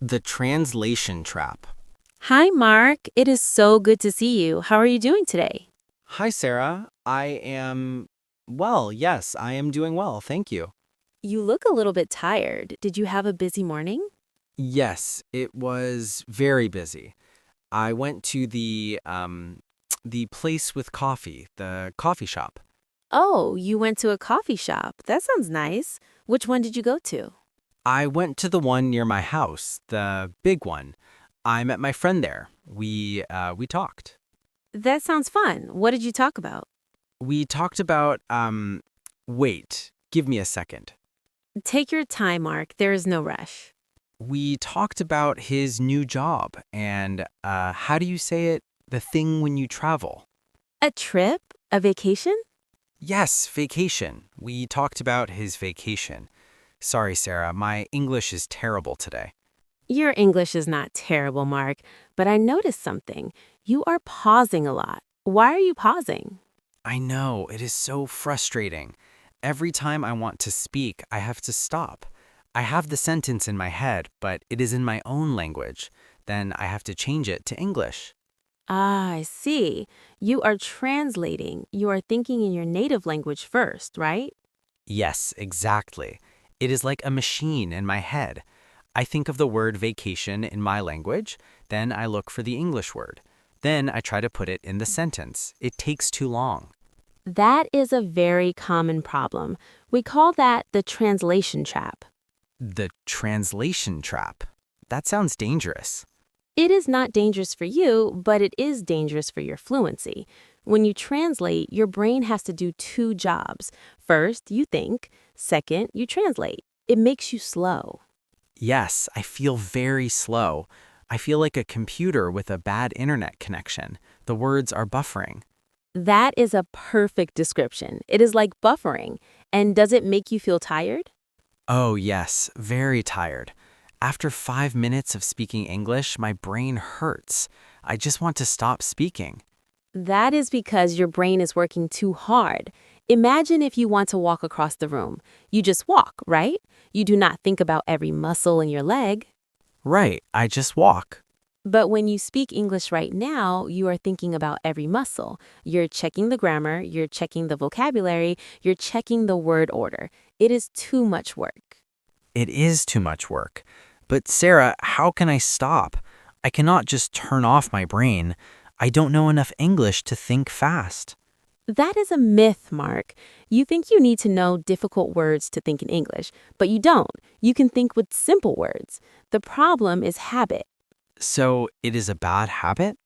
The translation trap. Hi, Mark. It is so good to see you. How are you doing today? Hi, Sarah. Yes, I am doing well, thank you. You look a little bit tired. Did you have a busy morning? Yes, it was very busy. I went to the place with coffee, the coffee shop. Oh, you went to a coffee shop. That sounds nice. Which one did you go to? I went to the one near my house, the big one. I met my friend there. We talked. That sounds fun. What did you talk about? We talked about wait, give me a second. Take your time, Mark. There is no rush. We talked about his new job and how do you say it? The thing when you travel. A trip? A vacation? Yes, vacation. We talked about his vacation. Sorry, Sarah, my English is terrible today. Your English is not terrible, Mark, but I noticed something. You are pausing a lot. Why are you pausing? I know, it is so frustrating. Every time I want to speak, I have to stop. I have the sentence in my head, but it is in my own language. Then I have to change it to English. Ah, I see. You are translating. You are thinking in your native language first, right? Yes, exactly. It is like a machine in my head. I think of the word vacation in my language, then I look for the English word. Then I try to put it in the sentence. It takes too long. That is a very common problem. We call that the translation trap. The translation trap. That sounds dangerous. It is not dangerous for you, but it is dangerous for your fluency. When you translate, your brain has to do two jobs. First, you think. Second, you translate. It makes you slow. Yes, I feel very slow. I feel like a computer with a bad internet connection. The words are buffering. That is a perfect description. It is like buffering. And does it make you feel tired? Oh, yes, very tired. After 5 minutes of speaking English, my brain hurts. I just want to stop speaking. That is because your brain is working too hard. Imagine if you want to walk across the room. You just walk, right? You do not think about every muscle in your leg. Right, I just walk. But when you speak English right now, you are thinking about every muscle. You're checking the grammar, you're checking the vocabulary, you're checking the word order. It is too much work. It is too much work. But Sarah, how can I stop? I cannot just turn off my brain. I don't know enough English to think fast. That is a myth, Mark. You think you need to know difficult words to think in English, but you don't. You can think with simple words. The problem is habit. So it is a bad habit?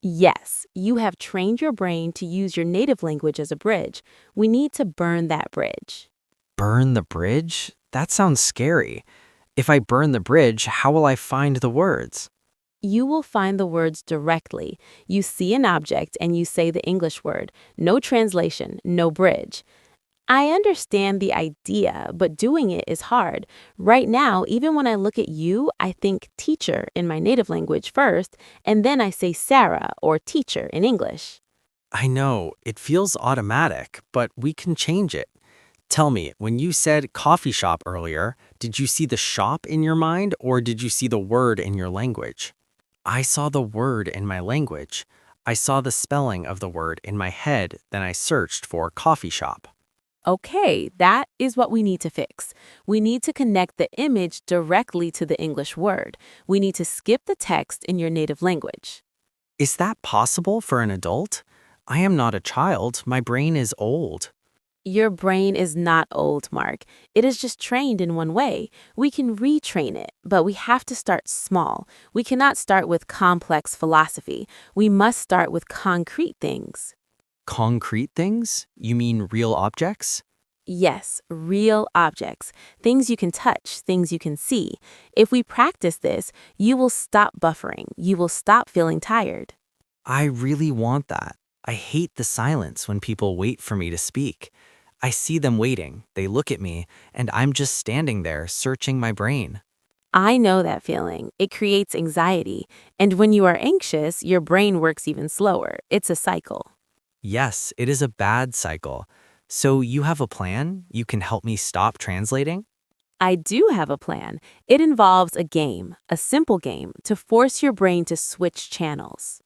Yes, you have trained your brain to use your native language as a bridge. We need to burn that bridge. Burn the bridge? That sounds scary. If I burn the bridge, how will I find the words? You will find the words directly. You see an object and you say the English word. No translation, no bridge. I understand the idea, but doing it is hard. Right now, even when I look at you, I think teacher in my native language first, and then I say Sarah or teacher in English. I know, it feels automatic, but we can change it. Tell me, when you said coffee shop earlier, did you see the shop in your mind or did you see the word in your language? I saw the word in my language. I saw the spelling of the word in my head, then I searched for coffee shop. Okay, that is what we need to fix. We need to connect the image directly to the English word. We need to skip the text in your native language. Is that possible for an adult? I am not a child. My brain is old. Your brain is not old, Mark. It is just trained in one way. We can retrain it, but we have to start small. We cannot start with complex philosophy. We must start with concrete things. Concrete things? You mean real objects? Yes, real objects, things you can touch, things you can see. If we practice this, you will stop buffering. You will stop feeling tired. I really want that. I hate the silence when people wait for me to speak. I see them waiting, they look at me, and I'm just standing there searching my brain. I know that feeling. It creates anxiety. And when you are anxious, your brain works even slower. It's a cycle. Yes, it is a bad cycle. So you have a plan? You can help me stop translating? I do have a plan. It involves a game, a simple game, to force your brain to switch channels.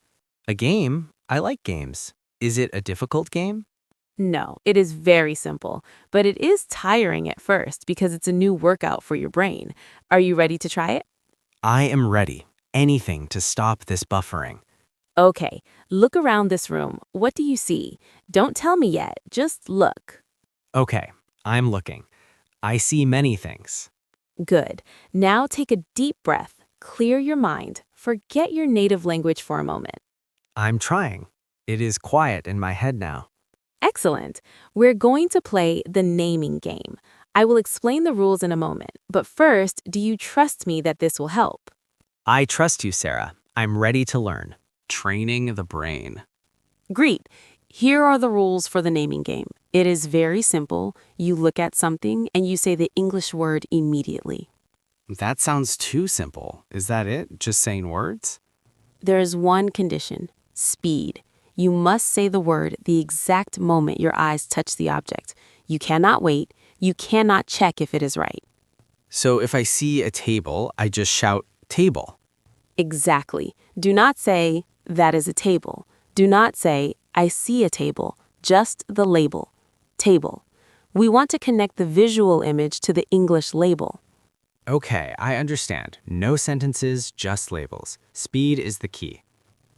A game? I like games. Is it a difficult game? No, it is very simple, but it is tiring at first because it's a new workout for your brain. Are you ready to try it? I am ready. Anything to stop this buffering. Okay, look around this room. What do you see? Don't tell me yet, just look. Okay, I'm looking. I see many things. Good. Now take a deep breath, clear your mind, forget your native language for a moment. I'm trying. It is quiet in my head now. Excellent. We're going to play the naming game. I will explain the rules in a moment, but first, do you trust me that this will help? I trust you, Sarah. I'm ready to learn. Training the brain. Great. Here are the rules for the naming game. It is very simple. You look at something and you say the English word immediately. That sounds too simple. Is that it? Just saying words? There is one condition: speed. You must say the word the exact moment your eyes touch the object. You cannot wait. You cannot check if it is right. So if I see a table, I just shout, table. Exactly. Do not say, that is a table. Do not say, I see a table. Just the label. Table. We want to connect the visual image to the English label. Okay, I understand. No sentences, just labels. Speed is the key.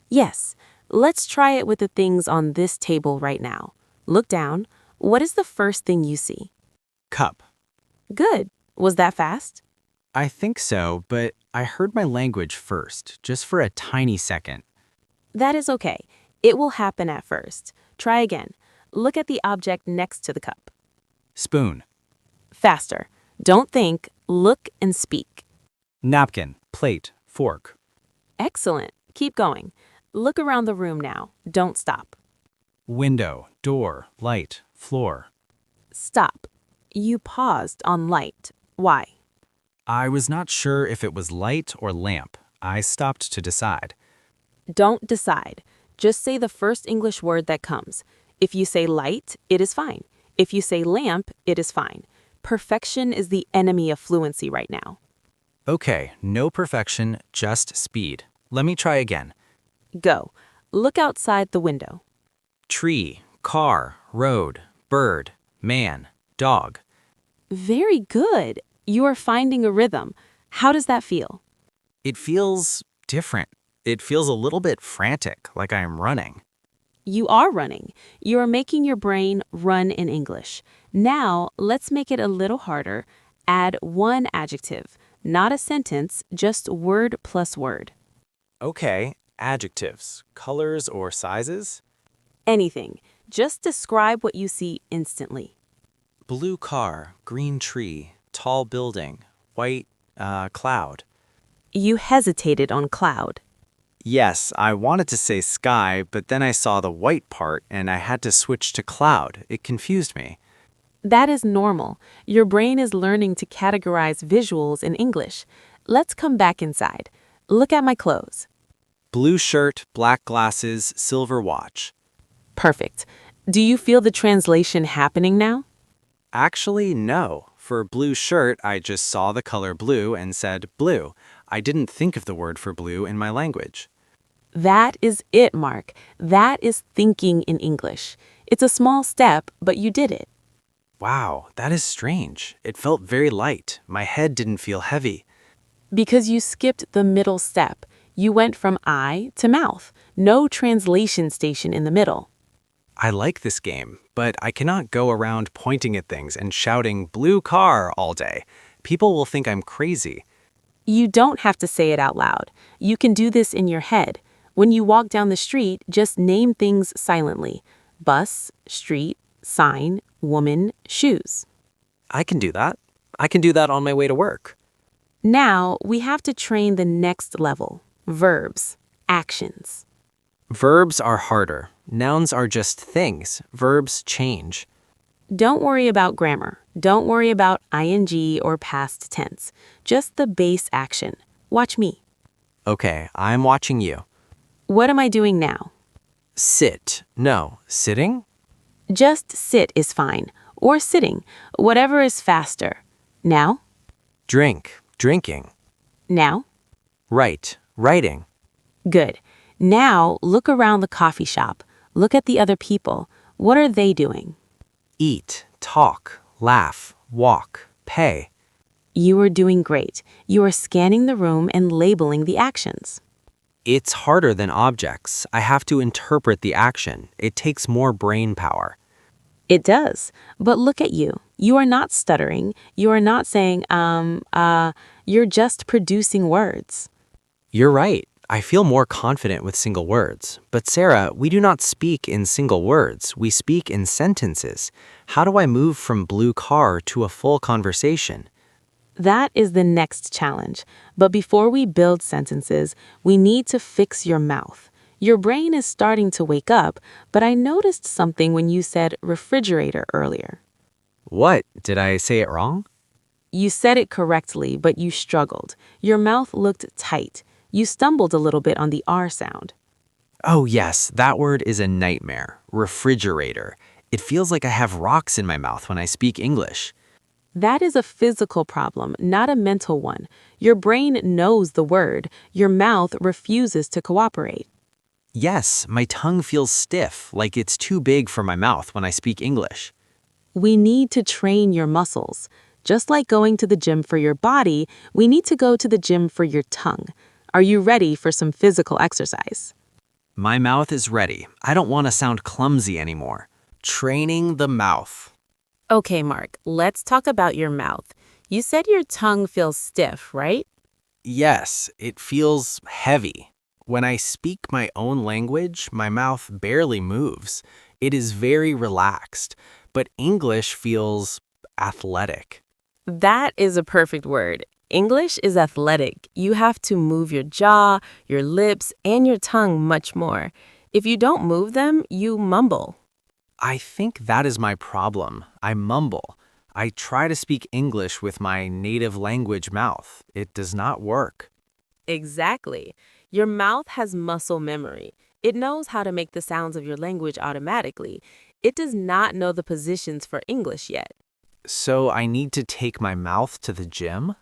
Yes. Let's try it with the things on this table right now. Look down. What is the first thing you see? Cup. Good. Was that fast? I think so, but I heard my language first, just for a tiny second. That is okay. It will happen at first. Try again. Look at the object next to the cup. Spoon. Faster. Don't think, look and speak. Napkin. Plate. Fork. Excellent. Keep going. Look around the room now. Don't stop. Window. Door. Light. Floor. Stop. You paused on light. Why? I was not sure if it was light or lamp. I stopped to decide. Don't decide. Just say the first English word that comes. If you say light, it is fine. If you say lamp, it is fine. Perfection is the enemy of fluency right now. Okay, no perfection, just speed. Let me try again. Go. Look outside the window. Tree, car, road, bird, man, dog. Very good. You are finding a rhythm. How does that feel? It feels different. It feels a little bit frantic, like I am running. You are running. You are making your brain run in English. Now, let's make it a little harder. Add one adjective, not a sentence, just word plus word. Okay, adjectives, colors or sizes? Anything. Just describe what you see instantly. Blue car, green tree, tall building, white, cloud. You hesitated on cloud. Yes, I wanted to say sky, but then I saw the white part and I had to switch to cloud. It confused me. That is normal. Your brain is learning to categorize visuals in English. Let's come back inside. Look at my clothes. Blue shirt, black glasses, silver watch. Perfect. Do you feel the translation happening now? Actually, no. For blue shirt, I just saw the color blue and said blue. I didn't think of the word for blue in my language. That is it, Mark. That is thinking in English. It's a small step, but you did it. Wow, that is strange. It felt very light. My head didn't feel heavy. Because you skipped the middle step. You went from eye to mouth. No translation station in the middle. I like this game, but I cannot go around pointing at things and shouting blue car all day. People will think I'm crazy. You don't have to say it out loud. You can do this in your head. When you walk down the street, just name things silently. Bus, street, sign, woman, shoes. I can do that. I can do that on my way to work. Now, we have to train the next level. Verbs, actions. Verbs are harder. Nouns are just things. Verbs change. Don't worry about grammar. Don't worry about ing or past tense. Just the base action. Watch me. Okay, I'm watching you. What am I doing now? Sit. No, sitting? Just sit is fine. Or sitting. Whatever is faster. Now? Drink, drinking. Now? Write, writing. Good. Now, look around the coffee shop. Look at the other people. What are they doing? Eat, talk, laugh, walk, pay. You are doing great. You are scanning the room and labeling the actions. It's harder than objects. I have to interpret the action. It takes more brain power. It does. But look at you. You are not stuttering. You are not saying, you're just producing words. You're right. I feel more confident with single words. But Sarah, we do not speak in single words. We speak in sentences. How do I move from blue car to a full conversation? That is the next challenge. But before we build sentences, we need to fix your mouth. Your brain is starting to wake up, but I noticed something when you said refrigerator earlier. What? Did I say it wrong? You said it correctly, but you struggled. Your mouth looked tight. You stumbled a little bit on the R sound. Oh, yes, that word is a nightmare. Refrigerator. It feels like I have rocks in my mouth when I speak English. That is a physical problem, not a mental one. Your brain knows the word. Your mouth refuses to cooperate. Yes, my tongue feels stiff, like it's too big for my mouth when I speak English. We need to train your muscles. Just like going to the gym for your body, we need to go to the gym for your tongue. Are you ready for some physical exercise? My mouth is ready. I don't want to sound clumsy anymore. Training the mouth. Okay, Mark, let's talk about your mouth. You said your tongue feels stiff, right? Yes, it feels heavy. When I speak my own language, my mouth barely moves. It is very relaxed, but English feels athletic. That is a perfect word. English is athletic. You have to move your jaw, your lips, and your tongue much more. If you don't move them, you mumble. I think that is my problem. I mumble. I try to speak English with my native language mouth. It does not work. Exactly. Your mouth has muscle memory. It knows how to make the sounds of your language automatically. It does not know the positions for English yet. So I need to take my mouth to the gym?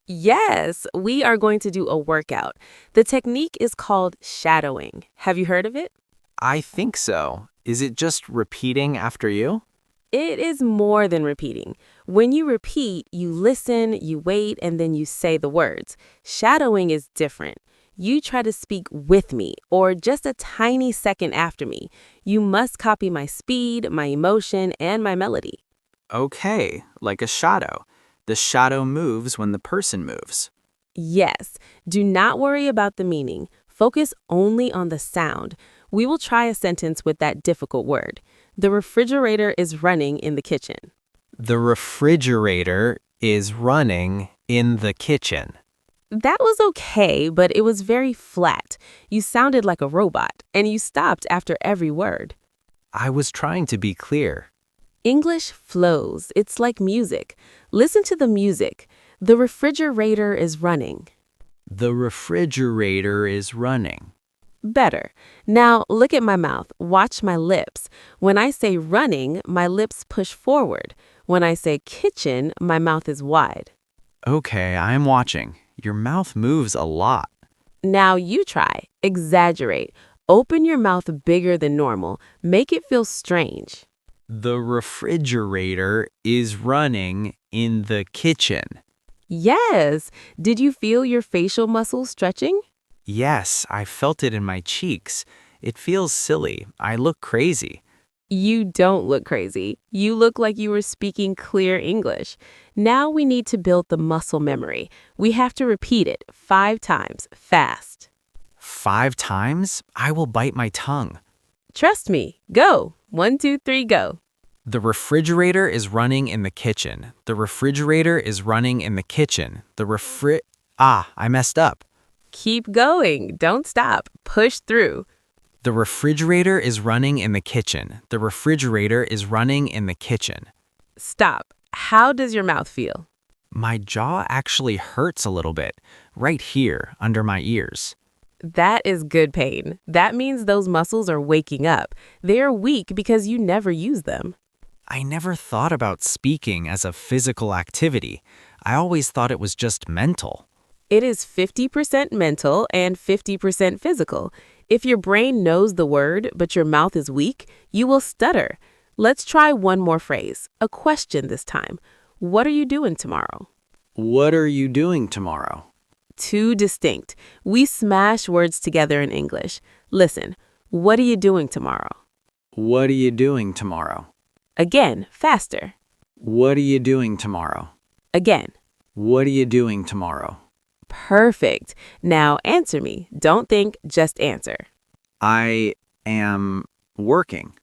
Yes, we are going to do a workout. The technique is called shadowing. Have you heard of it? I think so. Is it just repeating after you? It is more than repeating. When you repeat, you listen, you wait, and then you say the words. Shadowing is different. You try to speak with me or just a tiny second after me. You must copy my speed, my emotion, and my melody. Okay, like a shadow. The shadow moves when the person moves. Yes, do not worry about the meaning. Focus only on the sound. We will try a sentence with that difficult word. The refrigerator is running in the kitchen. The refrigerator is running in the kitchen. That was okay, but it was very flat. You sounded like a robot, and you stopped after every word. I was trying to be clear. English flows. It's like music. Listen to the music. The refrigerator is running. The refrigerator is running. Better. Now look at my mouth. Watch my lips. When I say running, my lips push forward. When I say kitchen, my mouth is wide. Okay, I am watching. Your mouth moves a lot. Now you try. Exaggerate. Open your mouth bigger than normal. Make it feel strange. The refrigerator is running in the kitchen. Yes. Did you feel your facial muscles stretching? Yes, I felt it in my cheeks. It feels silly. I look crazy. You don't look crazy. You look like you were speaking clear English. Now we need to build the muscle memory. We have to repeat it 5 times, fast. 5 times? I will bite my tongue. Trust me. Go. 1, 2, 3, go. The refrigerator is running in the kitchen. The refrigerator is running in the kitchen. I messed up. Keep going. Don't stop. Push through. The refrigerator is running in the kitchen. The refrigerator is running in the kitchen. Stop. How does your mouth feel? My jaw actually hurts a little bit, right here under my ears. That is good pain. That means those muscles are waking up. They are weak because you never use them. I never thought about speaking as a physical activity. I always thought it was just mental. It is 50% mental and 50% physical. If your brain knows the word, but your mouth is weak, you will stutter. Let's try one more phrase, a question this time. What are you doing tomorrow? What are you doing tomorrow? Too distinct. We smash words together in English. Listen, what are you doing tomorrow? What are you doing tomorrow? Again, faster. What are you doing tomorrow? Again. What are you doing tomorrow? Perfect. Now answer me. Don't think, just answer. I am working.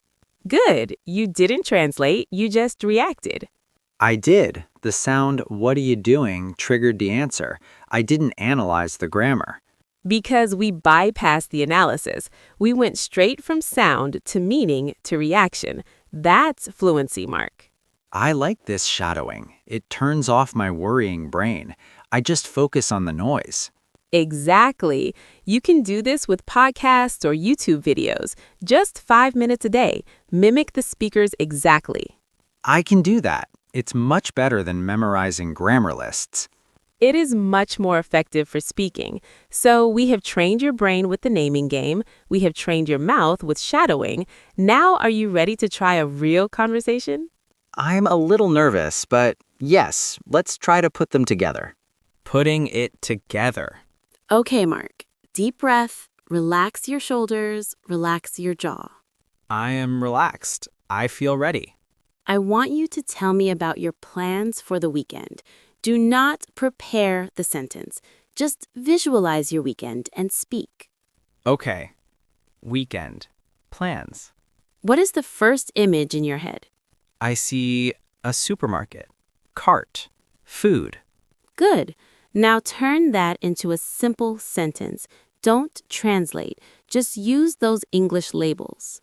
Good. You didn't translate, you just reacted. I did. The sound, what are you doing, triggered the answer. I didn't analyze the grammar. Because we bypassed the analysis. We went straight from sound to meaning to reaction. That's fluency, Mark. I like this shadowing. It turns off my worrying brain. I just focus on the noise. Exactly. You can do this with podcasts or YouTube videos. Just 5 minutes a day. Mimic the speakers exactly. I can do that. It's much better than memorizing grammar lists. It is much more effective for speaking. So we have trained your brain with the naming game. We have trained your mouth with shadowing. Now are you ready to try a real conversation? I'm a little nervous, but yes, let's try to put them together. Putting it together. Okay, Mark. Deep breath, relax your shoulders, relax your jaw. I am relaxed. I feel ready. I want you to tell me about your plans for the weekend. Do not prepare the sentence. Just visualize your weekend and speak. Okay. Weekend. Plans. What is the first image in your head? I see a supermarket. Cart. Food. Good. Now turn that into a simple sentence. Don't translate. Just use those English labels.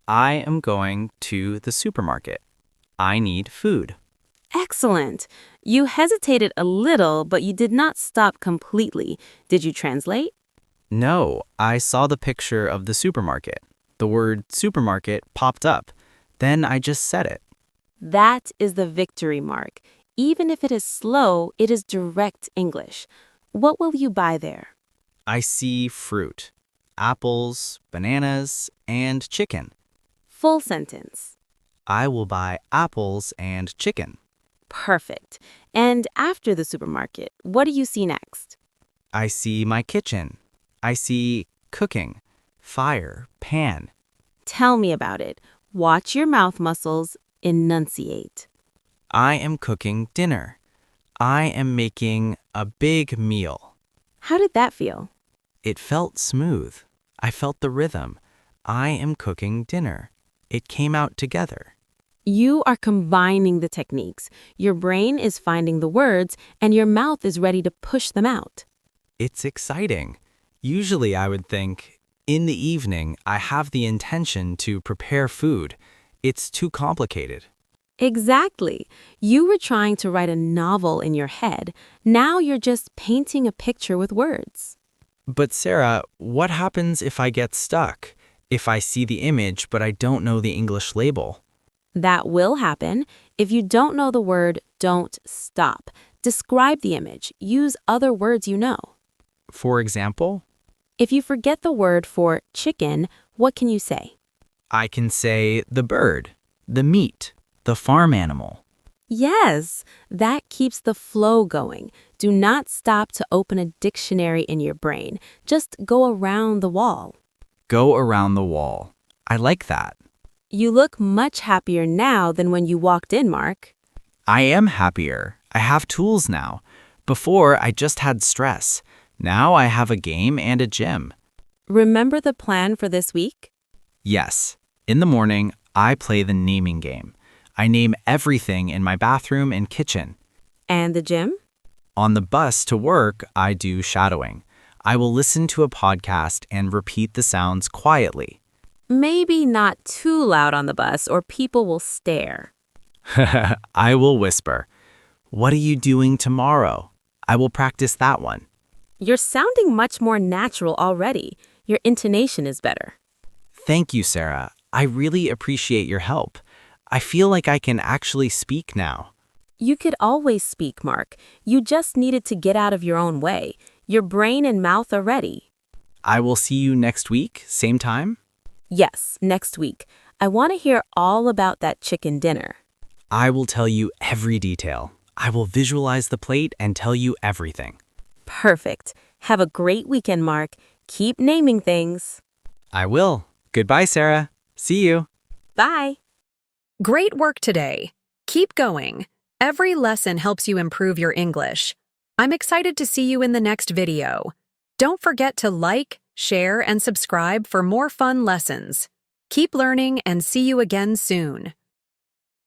I am going to the supermarket. I need food. Excellent. You hesitated a little, but you did not stop completely. Did you translate? No, I saw the picture of the supermarket. The word supermarket popped up. Then I just said it. That is the victory mark. Even if it is slow, it is direct English. What will you buy there? I see fruit. Apples, bananas, and chicken. Full sentence. I will buy apples and chicken. Perfect. And after the supermarket, what do you see next? I see my kitchen. I see cooking, fire, pan. Tell me about it. Watch your mouth muscles. Enunciate. I am cooking dinner. I am making a big meal. How did that feel? It felt smooth. I felt the rhythm. I am cooking dinner. It came out together. You are combining the techniques. Your brain is finding the words, and your mouth is ready to push them out. It's exciting. Usually I would think, in the evening, I have the intention to prepare food. It's too complicated. Exactly. You were trying to write a novel in your head. Now you're just painting a picture with words. But Sarah, what happens if I get stuck? If I see the image, but I don't know the English label? That will happen. If you don't know the word, don't stop. Describe the image. Use other words you know. For example, If you forget the word for chicken, what can you say? I can say the bird, the meat, the farm animal. Yes, that keeps the flow going. Do not stop to open a dictionary in your brain. Just go around the wall. Go around the wall. I like that. You look much happier now than when you walked in, Mark. I am happier. I have tools now. Before, I just had stress. Now I have a game and a gym. Remember the plan for this week? Yes. In the morning, I play the naming game. I name everything in my bathroom and kitchen. And the gym? On the bus to work, I do shadowing. I will listen to a podcast and repeat the sounds quietly. Maybe not too loud on the bus or people will stare. I will whisper, "What are you doing tomorrow?" I will practice that one. You're sounding much more natural already. Your intonation is better. Thank you, Sarah. I really appreciate your help. I feel like I can actually speak now. You could always speak, Mark. You just needed to get out of your own way. Your brain and mouth are ready. I will see you next week, same time. Yes, next week. I want to hear all about that chicken dinner. I will tell you every detail. I will visualize the plate and tell you everything. Perfect. Have a great weekend, Mark. Keep naming things. I will. Goodbye, Sarah. See you. Bye. Great work today. Keep going. Every lesson helps you improve your English. I'm excited to see you in the next video. Don't forget to like, share, and subscribe for more fun lessons. Keep learning and see you again soon.